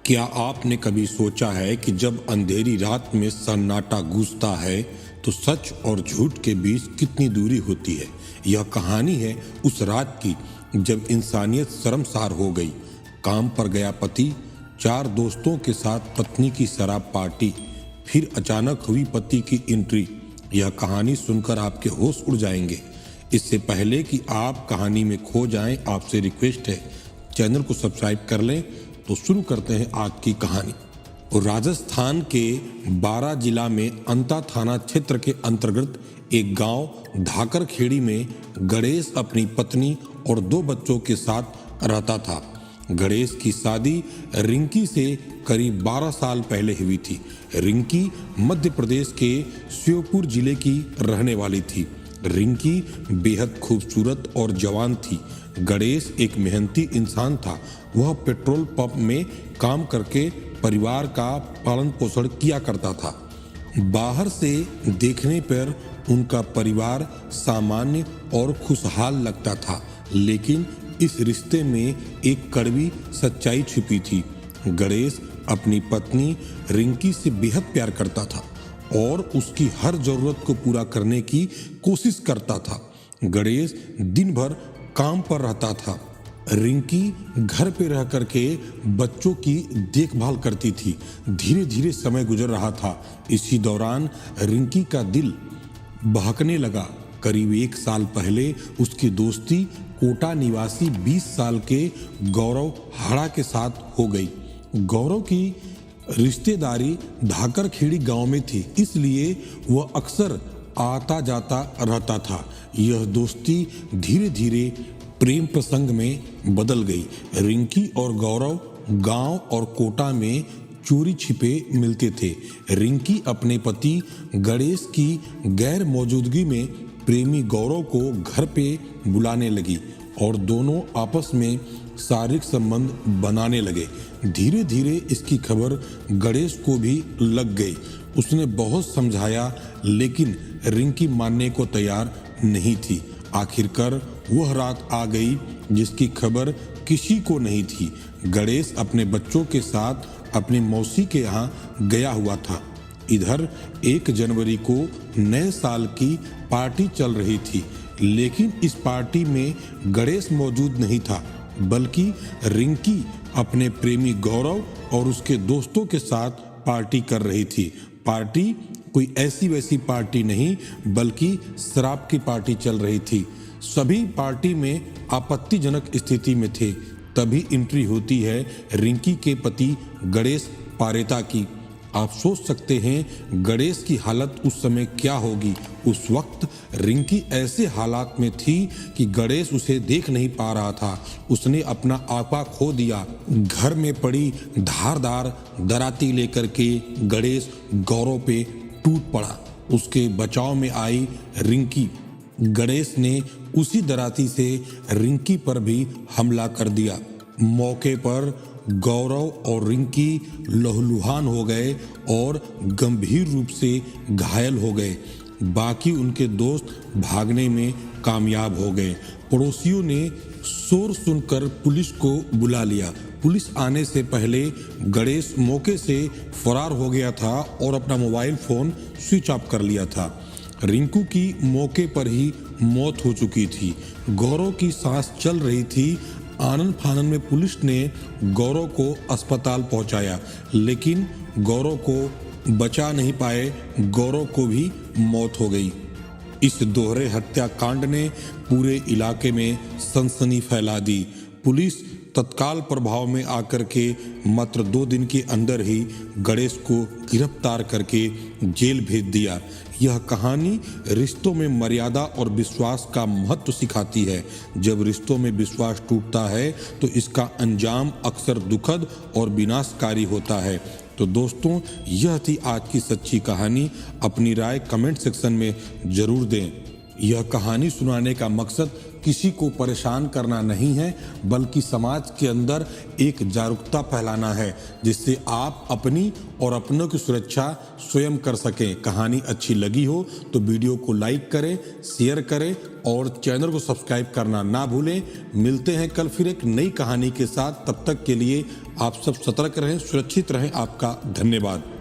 क्या आपने कभी सोचा है कि जब अंधेरी रात में सन्नाटा गूंजता है तो सच और झूठ के बीच कितनी दूरी होती है। यह कहानी है उस रात की जब इंसानियत शर्मसार हो गई। काम पर गया पति, 4 दोस्तों के साथ पत्नी की शराब पार्टी, फिर अचानक हुई पति की एंट्री। यह कहानी सुनकर आपके होश उड़ जाएंगे। इससे पहले कि आप कहानी में खो जाएं, आपसे रिक्वेस्ट है चैनल को सब्सक्राइब कर लें। तो शुरू करते हैं आज की कहानी। राजस्थान के बारां जिला में अंता थाना क्षेत्र के अंतर्गत एक गांव धाकर खेड़ी में गणेश अपनी पत्नी और 2 बच्चों के साथ रहता था। गणेश की शादी रिंकी से करीब 12 साल पहले हुई थी। रिंकी मध्य प्रदेश के श्योपुर जिले की रहने वाली थी। रिंकी बेहद खूबसूरत और जवान थी। गणेश एक मेहनती इंसान था। वह पेट्रोल पंप में काम करके परिवार का पालन पोषण किया करता था। बाहर से देखने पर उनका परिवार सामान्य और खुशहाल लगता था, लेकिन इस रिश्ते में एक कड़वी सच्चाई छिपी थी। गणेश अपनी पत्नी रिंकी से बेहद प्यार करता था और उसकी हर जरूरत को पूरा करने की कोशिश करता था। गणेश दिन भर काम पर रहता था। रिंकी घर पे रह करके बच्चों की देखभाल करती थी। धीरे धीरे समय गुजर रहा था। इसी दौरान रिंकी का दिल बहकने लगा। करीब 1 साल पहले उसकी दोस्ती कोटा निवासी 20 साल के गौरव हाड़ा के साथ हो गई। गौरव की रिश्तेदारी धाकर खेड़ी गांव में थी, इसलिए वह अक्सर आता जाता रहता था। यह दोस्ती धीरे धीरे प्रेम प्रसंग में बदल गई। रिंकी और गौरव गांव और कोटा में चोरी छिपे मिलते थे। रिंकी अपने पति गणेश की गैर मौजूदगी में प्रेमी गौरव को घर पे बुलाने लगी और दोनों आपस में शारीरिक संबंध बनाने लगे। धीरे धीरे इसकी खबर गणेश को भी लग गई। उसने बहुत समझाया, लेकिन रिंकी मानने को तैयार नहीं थी। आखिरकार वह रात आ गई जिसकी खबर किसी को नहीं थी। गणेश अपने बच्चों के साथ अपनी मौसी के यहाँ गया हुआ था। इधर 1 जनवरी को नए साल की पार्टी चल रही थी, लेकिन इस पार्टी में गणेश मौजूद नहीं था, बल्कि रिंकी अपने प्रेमी गौरव और उसके दोस्तों के साथ पार्टी कर रही थी। पार्टी कोई ऐसी वैसी पार्टी नहीं, बल्कि शराब की पार्टी चल रही थी। सभी पार्टी में आपत्तिजनक स्थिति में थे। तभी एंट्री होती है रिंकी के पति गणेश पारेता की। आप सोच सकते हैं गणेश की हालत उस समय क्या होगी। उस वक्त रिंकी ऐसे हालात में थी कि गणेश उसे देख नहीं पा रहा था। उसने अपना आपा खो दिया। घर में पड़ी धारदार दराती लेकर के गणेश गौरव पे टूट पड़ा। उसके बचाव में आई रिंकी। गणेश ने उसी दराती से रिंकी पर भी हमला कर दिया। मौके पर गौरव और रिंकी लहूलुहान हो गए और गंभीर रूप से घायल हो गए। बाकी उनके दोस्त भागने में कामयाब हो गए। पड़ोसियों ने शोर सुनकर पुलिस को बुला लिया। पुलिस आने से पहले गणेश मौके से फरार हो गया था और अपना मोबाइल फोन स्विच ऑफ कर लिया था। रिंकू की मौके पर ही मौत हो चुकी थी। गौरव की सांस चल रही थी। आनन फानन में पुलिस ने गौरव को अस्पताल पहुंचाया, लेकिन गौरव को बचा नहीं पाए। गौरव को भी मौत हो गई। इस दोहरे हत्याकांड ने पूरे इलाके में सनसनी फैला दी। पुलिस तत्काल प्रभाव में आकर के मात्र 2 दिन के अंदर ही गणेश को गिरफ्तार करके जेल भेज दिया। यह कहानी रिश्तों में मर्यादा और विश्वास का महत्व सिखाती है। जब रिश्तों में विश्वास टूटता है तो इसका अंजाम अक्सर दुखद और विनाशकारी होता है। तो दोस्तों, यह थी आज की सच्ची कहानी। अपनी राय कमेंट सेक्शन में जरूर दें। यह कहानी सुनाने का मकसद किसी को परेशान करना नहीं है, बल्कि समाज के अंदर एक जागरूकता फैलाना है, जिससे आप अपनी और अपनों की सुरक्षा स्वयं कर सकें। कहानी अच्छी लगी हो तो वीडियो को लाइक करें, शेयर करें और चैनल को सब्सक्राइब करना ना भूलें। मिलते हैं कल फिर एक नई कहानी के साथ। तब तक के लिए आप सब सतर्क रहें, सुरक्षित रहें। आपका धन्यवाद।